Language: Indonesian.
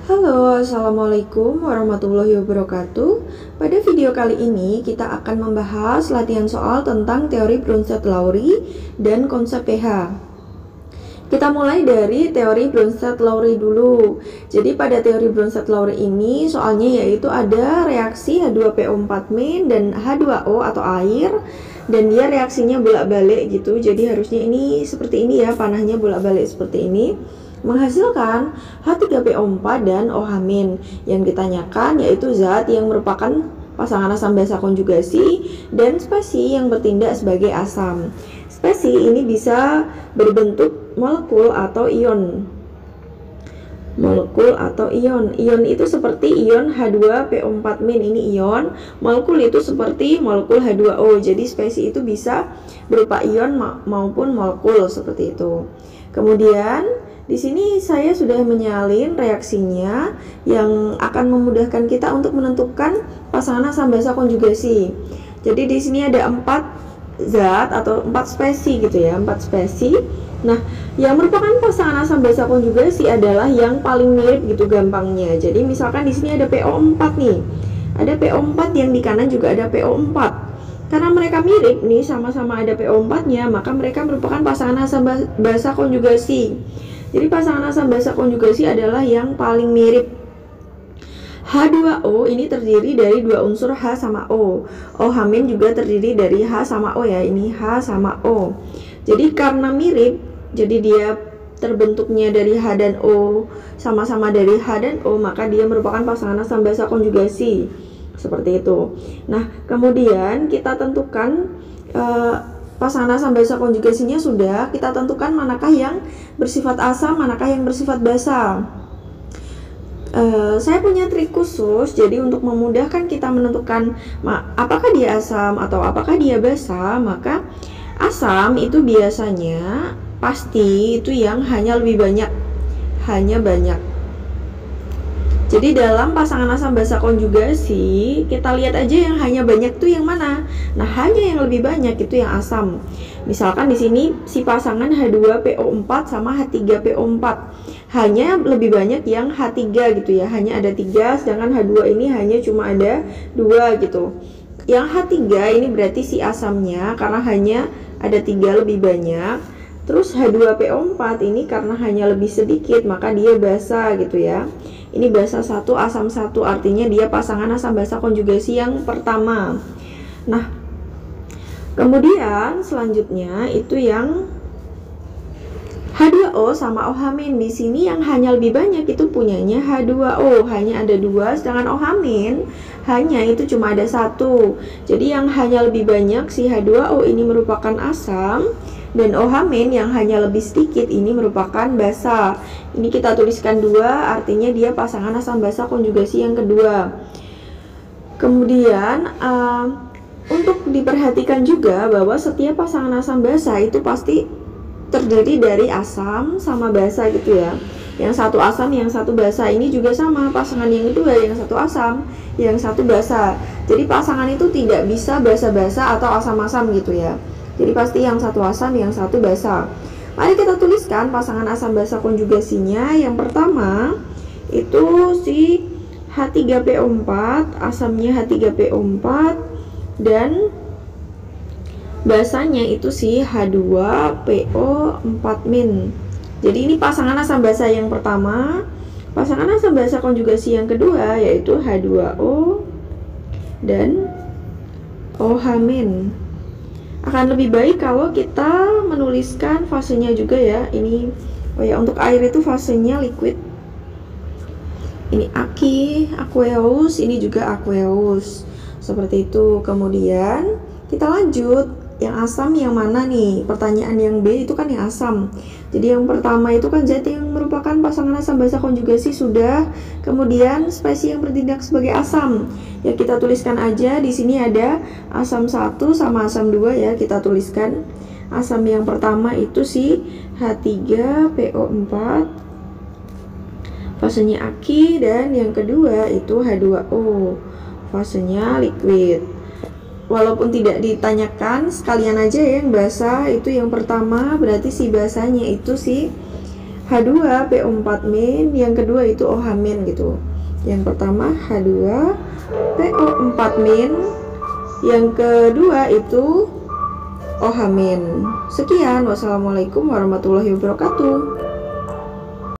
Halo, Assalamualaikum warahmatullahi wabarakatuh. Pada video kali ini kita akan membahas latihan soal tentang teori Bronsted-Lowry dan konsep pH. Kita mulai dari teori Bronsted-Lowry dulu. Jadi pada teori Bronsted-Lowry ini soalnya yaitu ada reaksi H2PO4- dan H2O atau air, dan dia reaksinya bolak-balik gitu. Jadi harusnya ini seperti ini ya, panahnya bolak-balik seperti ini, menghasilkan H3PO4 dan OH-. Yang ditanyakan yaitu zat yang merupakan pasangan asam basa konjugasi dan spesi yang bertindak sebagai asam. Spesi ini bisa berbentuk molekul atau ion. Molekul atau ion. Ion itu seperti ion H2PO4- ini ion. Molekul itu seperti molekul H2O. Jadi spesi itu bisa berupa ion maupun molekul seperti itu. Kemudian di sini saya sudah menyalin reaksinya yang akan memudahkan kita untuk menentukan pasangan asam basa konjugasi. Jadi di sini ada 4 zat atau 4 spesi gitu ya, 4 spesi. Nah, yang merupakan pasangan asam basa konjugasi adalah yang paling mirip gitu gampangnya. Jadi misalkan di sini ada PO4 nih. Ada PO4 yang di kanan juga ada PO4. Karena mereka mirip nih, sama-sama ada PO4-nya, maka mereka merupakan pasangan asam basa konjugasi. Jadi pasangan asam basa konjugasi adalah yang paling mirip. H2O ini terdiri dari dua unsur H sama O. OH- juga terdiri dari H sama O ya, ini H sama O. Jadi karena mirip, jadi dia terbentuknya dari H dan O, sama-sama dari H dan O, maka dia merupakan pasangan asam basa konjugasi. Seperti itu. Nah, kemudian kita tentukan pasangan asam basa konjugasinya sudah, kita tentukan manakah yang bersifat asam, manakah yang bersifat basa. Saya punya trik khusus, jadi untuk memudahkan kita menentukan apakah dia asam atau apakah dia basa, maka asam itu biasanya pasti itu yang hanya lebih banyak, hanya banyak. Jadi dalam pasangan asam basa konjugasi, kita lihat aja yang hanya banyak itu yang mana. Nah, hanya yang lebih banyak itu yang asam. Misalkan di sini si pasangan H2PO4 sama H3PO4. Hanya lebih banyak yang H3 gitu ya. Hanya ada 3, sedangkan H2 ini hanya cuma ada 2 gitu. Yang H3 ini berarti si asamnya karena hanya ada 3 lebih banyak. Terus H2PO4 ini karena hanya lebih sedikit, maka dia basa gitu ya. Ini basa 1, asam 1, artinya dia pasangan asam basa konjugasi yang pertama. Nah, kemudian selanjutnya itu yang H2O sama OH-. Di sini yang hanya lebih banyak itu punyanya H2O, hanya ada 2, sedangkan OH- hanya itu cuma ada 1. Jadi yang hanya lebih banyak si H2O ini merupakan asam, dan OH- yang hanya lebih sedikit ini merupakan basa. Ini kita tuliskan 2, artinya dia pasangan asam basa konjugasi yang kedua. Kemudian untuk diperhatikan juga bahwa setiap pasangan asam basa itu pasti terdiri dari asam sama basa gitu ya. Yang satu asam, yang satu basa. Ini juga sama, pasangan yang kedua yang satu asam, yang satu basa. Jadi pasangan itu tidak bisa basa-basa atau asam-asam gitu ya. Jadi pasti yang satu asam, yang satu basa. Mari kita tuliskan pasangan asam basa konjugasinya. Yang pertama itu si H3PO4, asamnya H3PO4, dan basanya itu si H2PO4-. Jadi ini pasangan asam basa yang pertama. Pasangan asam basa konjugasi yang kedua yaitu H2O dan OH-. Akan lebih baik kalau kita menuliskan fasenya juga ya. Ini untuk air itu fasenya liquid. Ini aqueous, ini juga aqueous. Seperti itu. Kemudian kita lanjut. Yang asam yang mana nih? Pertanyaan yang B itu kan yang asam. Jadi yang pertama itu kan zat yang merupakan pasangan asam basa konjugasi sudah. Kemudian spesi yang bertindak sebagai asam. Ya kita tuliskan aja di sini ada asam 1 sama asam 2 ya, kita tuliskan. Asam yang pertama itu si H3PO4. Fasenya aki, dan yang kedua itu H2O. Fasenya liquid. Walaupun tidak ditanyakan, sekalian aja ya yang basa itu yang pertama, berarti si basanya itu si H2 PO4 min, yang kedua itu OH min gitu. Yang pertama H2 PO4 min, yang kedua itu OH min. Sekian, wassalamualaikum warahmatullahi wabarakatuh.